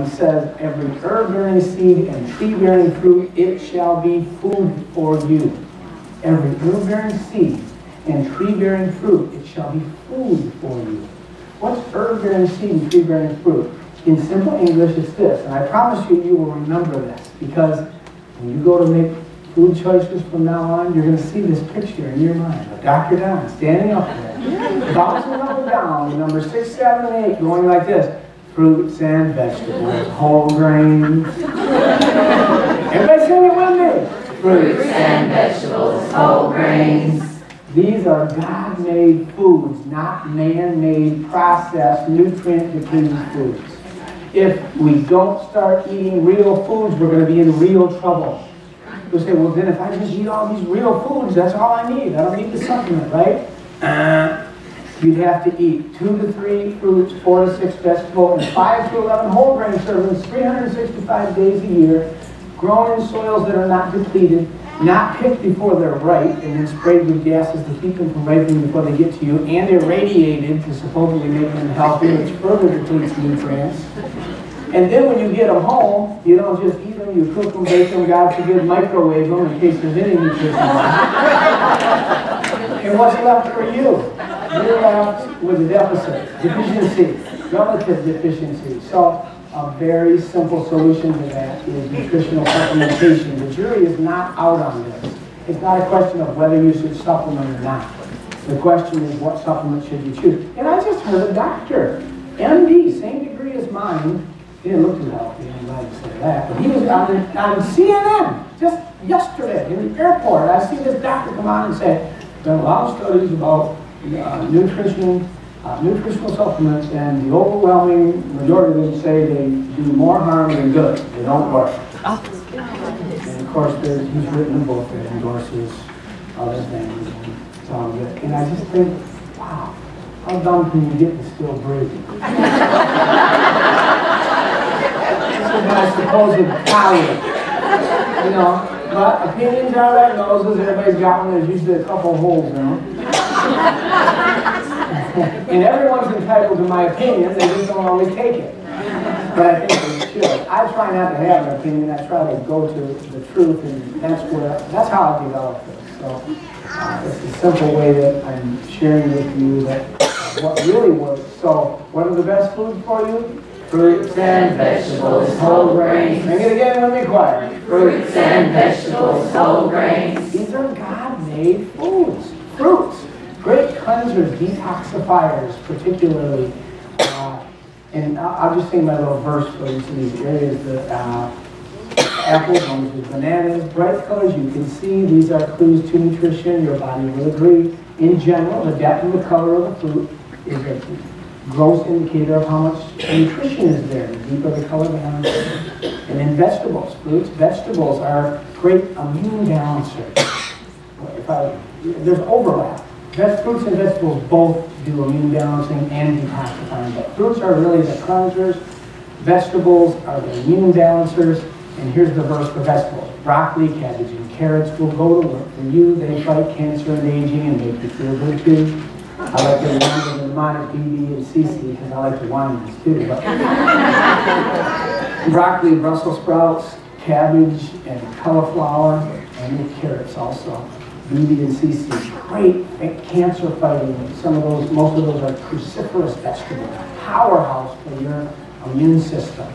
He says, every herb-bearing seed and tree-bearing fruit, it shall be food for you. Every herb-bearing seed and tree-bearing fruit, it shall be food for you. What's herb-bearing seed and tree-bearing fruit? In simple English, it's this, and I promise you, you will remember this, because when you go to make food choices from now on, you're going to see this picture in your mind of Dr. Don standing up there, bouncing up and down, number 6, 7, and 8, going like this: fruits and vegetables, whole grains. Everybody sing it with me. Fruits and vegetables, whole grains. These are God-made foods, not man-made, processed, nutrient-depleting foods. If we don't start eating real foods, we're going to be in real trouble. You'll say, well, then if I just eat all these real foods, that's all I need. I don't need the supplement, right? You'd have to eat 2 to 3 fruits, 4 to 6 vegetables, and 5 to 11 whole grain servings 365 days a year, grown in soils that are not depleted, not picked before they're ripe, and then sprayed with gases to keep them from ripening before they get to you, and irradiated to supposedly make them healthy, which further depletes nutrients. And then when you get them home, you don't just eat them, you cook them, bake them, God forbid, microwave them in case there's any nutrition. And what's left for you? You're left with a deficit, deficiency, relative deficiency. So a very simple solution to that is nutritional supplementation. The jury is not out on this. It's not a question of whether you should supplement or not. The question is, what supplement should you choose? And I just heard a doctor, MD, same degree as mine. He didn't look too healthy, I'm glad to say that. But he was on CNN just yesterday in the airport. I see this doctor come on and say, there are a lot of studies about nutritional supplements, and the overwhelming majority of them say they do more harm than good. They don't work. And of course, he's written a book that endorses other things, and it's all good. And I just think, wow, how dumb can you get to still breathing? This is my supposed colleague. You know, but opinions are like noses. Everybody's got one. There's usually a couple holes in them. And everyone's entitled to my opinion, they just don't always take it. But I think they should. I try not to have an opinion, I try to go to the truth, and that's how I develop it. So it's a simple way that I'm sharing with you that what really works. So what are the best foods for you? Fruits and vegetables, whole grains. Sing it again with me, choir. Fruits and vegetables, whole grains. These are God-made foods. Fruits. Great cleansers, detoxifiers, particularly. And I'll just sing my little verse for each of these areas. The apples, oranges, bananas, bright colors you can see. These are clues to nutrition. Your body will agree. In general, the depth and the color of the fruit is a gross indicator of how much nutrition is there. The deeper the color, the higher. And in vegetables, vegetables are great immune balancers. There's overlap. Fruits and vegetables both do immune balancing and detoxifying, but fruits are really the cleansers, vegetables are the immune balancers, and here's the verse for vegetables. Broccoli, cabbage, and carrots will go to work for you. They fight cancer and aging and make you feel good too. I like to remember the mnemonic BB and CC because I like the wines too. But broccoli, Brussels sprouts, cabbage, and cauliflower, and the carrots also. BB and CC, great at cancer fighting. Most of those are cruciferous vegetables, powerhouse for your immune system.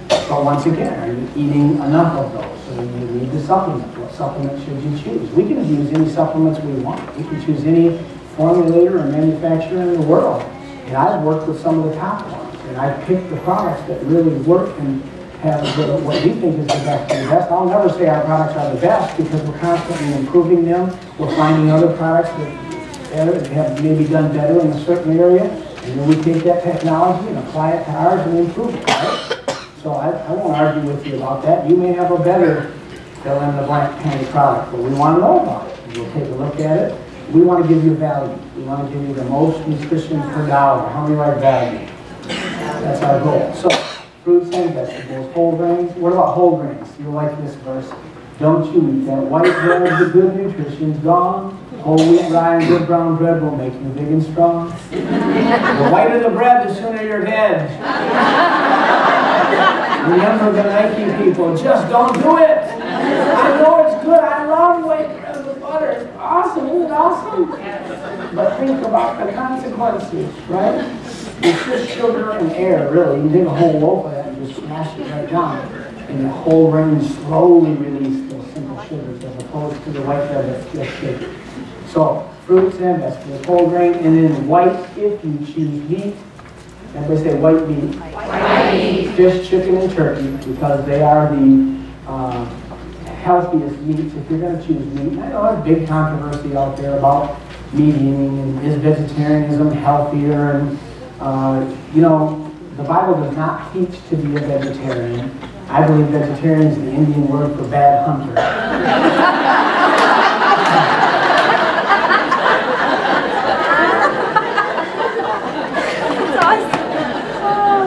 But once again, are you eating enough of those? So you need the supplement. What supplement should you choose? We can use any supplements we want. We can choose any formulator or manufacturer in the world. And I've worked with some of the top ones, and I've picked the products that really work and have what we think is the best of the best. I'll never say our products are the best because we're constantly improving them. We're finding other products that have maybe done better in a certain area, and then we take that technology and apply it to ours and improve it, right? So I won't argue with you about that. You may have a better fill-in-the-blank kind of product, but we want to know about it. We'll take a look at it. We want to give you value. We want to give you the most nutrition per dollar. How many like value? That's our goal. So, fruits and vegetables, whole grains. What about whole grains? You'll like this verse. Don't you eat that white bread, the good nutrition's gone. Whole wheat, rye, and good brown bread will make you big and strong. The whiter the bread, the sooner you're dead. Remember the Nike people, just don't do it. I know it's good. I love white bread with butter. It's awesome. Isn't it awesome? But think about the consequences, right? It's just sugar and air, really. You take a whole loaf of that and just smash it right down. And the whole grain slowly release those simple sugars as opposed to the white bread that's just sugar. So, fruits and vegetables, whole grain, and then white if you choose meat. Everybody say white meat. White meat. Fish, chicken, and turkey, because they are the healthiest meats if you're going to choose meat. And I know there's big controversy out there about meat eating and is vegetarianism healthier, and you know, the Bible does not teach to be a vegetarian. I believe vegetarian is the Indian word for bad hunter.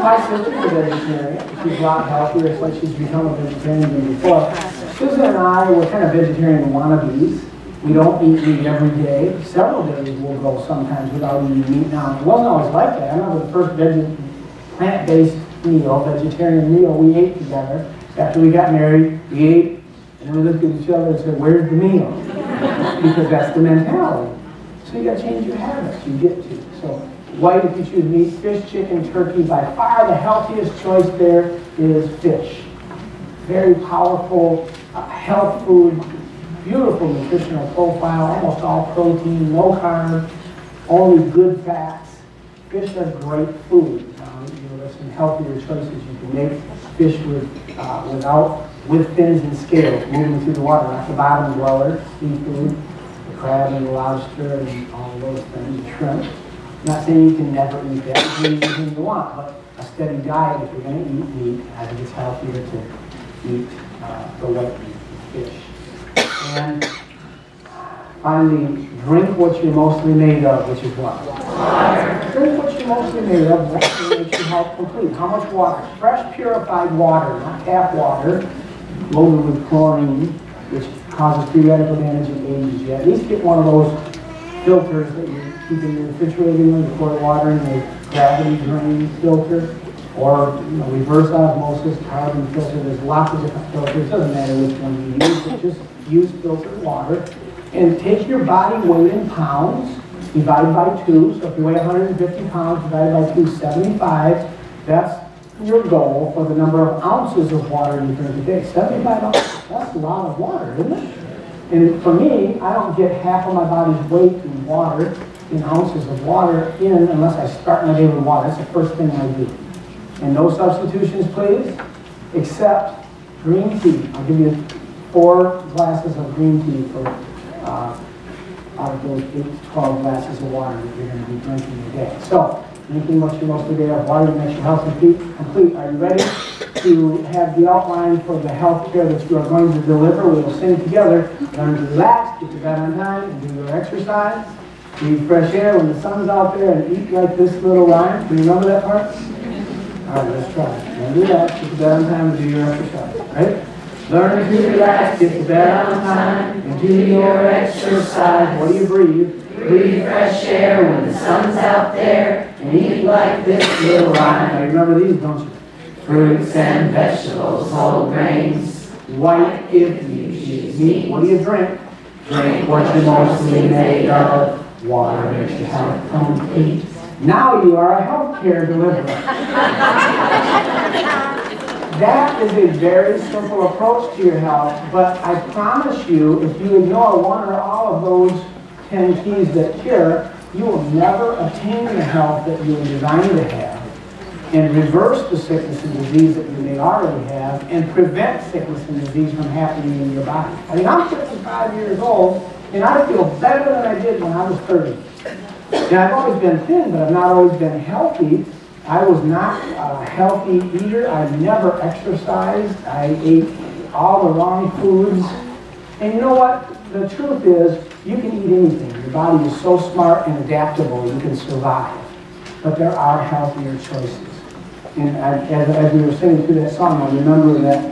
My sister's a vegetarian. She's a lot healthier. It's like she's become a vegetarian than before. Susan and I were kind of vegetarian wannabes. We don't eat meat every day. Several days we'll go sometimes without eating meat. Now, it wasn't always like that. I remember the first plant-based meal, vegetarian meal we ate together. After we got married, we ate, and then we looked at each other and said, where's the meal? Because that's the mentality. So you got to change your habits. You get to. So white if you choose meat, fish, chicken, turkey. By far the healthiest choice there is fish. Very powerful health food. Beautiful nutritional profile, almost all protein, no carbs, only good fats. Fish are great food. There's some healthier choices you can make. Fish with fins and scales moving through the water, not the bottom dwellers, seafood, the crab and the lobster and all those things, the shrimp. I'm not saying you can never eat that, you can eat anything you want, but a steady diet, if you're going to eat meat, I think it's healthier to eat the white meat, fish. And finally, drink what you're mostly made of, which is what? Water. Drink what you're mostly made of, what makes your health complete. How much water? Fresh, purified water, not tap water, loaded with chlorine, which causes free radical damage and ages you. At least get one of those filters that you keep in your refrigerator when you pour water in, a gravity drain filter, or reverse osmosis, carbon filter. There's lots of different filters. It doesn't matter which one you use, but just use filtered water. And take your body weight in pounds, divide by 2. So if you weigh 150 pounds, divided by 2, 75. That's your goal for the number of ounces of water you drink a day. 75 ounces. That's a lot of water, isn't it? And for me, I don't get half of my body's weight in water, in ounces of water in, unless I start my day with water. That's the first thing I do. And no substitutions, please, except green tea. I'll give you 4 glasses of green tea for out of those 8 to 12 glasses of water that you're going to be drinking a day. So, drinking what you're mostly made of, water makes your health complete. Are you ready to have the outline for the health care that you are going to deliver? We will sing together. Learn to relax, get to bed on time, and do your exercise. Breathe fresh air when the sun's out there, and eat like this little rhyme. Can you remember that part? All right, let's try it. Learn to relax, get to bed on time, and do your exercise. Right? Learn to relax, get to bed on time, and do your exercise. What do you breathe? Breathe fresh air when the sun's out there, and eat like this little rhyme. Now you remember these, don't you? Fruits and vegetables, whole grains, white if you choose meat. What do you drink? Drink what you're mostly made of. Water makes your health complete. Now you are a healthcare deliverer. That is a very simple approach to your health, but I promise you, if you ignore one or all of those 10 keys that cure, you will never attain the health that you were designed to have, and reverse the sickness and disease that you may already have, and prevent sickness and disease from happening in your body. I mean, I'm 55 years old, and I feel better than I did when I was 30. And I've always been thin, but I've not always been healthy. I was not a healthy eater. I never exercised. I ate all the wrong foods. And you know what? The truth is, you can eat anything. Your body is so smart and adaptable, you can survive. But there are healthier choices. And as we were singing through that song, I remember that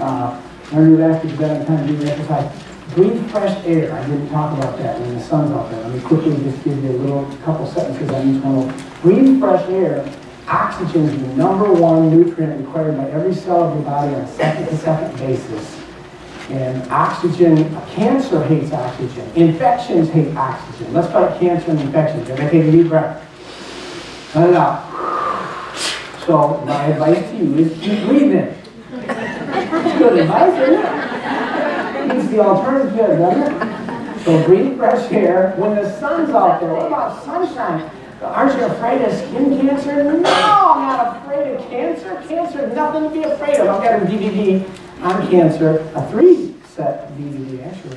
learn to relax, get to bed on time, do your exercise. Breathe fresh air. I didn't talk about that when the sun's out there. Let me quickly just give you a couple sentences on each one. Breathe fresh air Oxygen is the #1 nutrient required by every cell of your body on a second-to-second basis. And oxygen, cancer hates oxygen. Infections hate oxygen. Let's fight cancer and infections. Everybody take a deep breath. Let it out. So my advice to you is keep breathing. It's good advice, isn't it? It's the alternative, doesn't it? So breathe fresh air. When the sun's out there, what about sunshine? Aren't you afraid of skin cancer? No, I'm not afraid of cancer. Cancer is nothing to be afraid of. I've got a DVD on cancer, a 3-set DVD actually.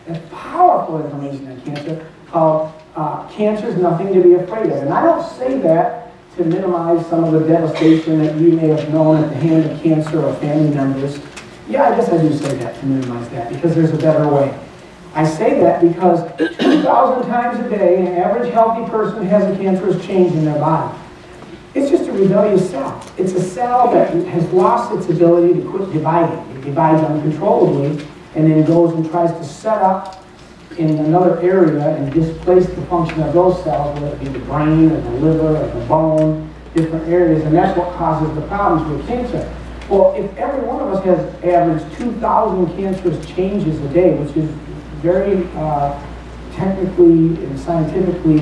That's powerful information on cancer called Cancer is Nothing to Be Afraid of. And I don't say that to minimize some of the devastation that you may have known at the hand of cancer or family members. Yeah, I guess I do say that to minimize that because there's a better way. I say that because 2,000 times a day, an average healthy person has a cancerous change in their body. It's just a rebellious cell. It's a cell that has lost its ability to quit dividing. It divides uncontrollably and then goes and tries to set up in another area and displace the function of those cells, whether it be the brain or the liver or the bone, different areas, and that's what causes the problems with cancer. Well, if every one of us has averaged 2,000 cancerous changes a day, which is very technically and scientifically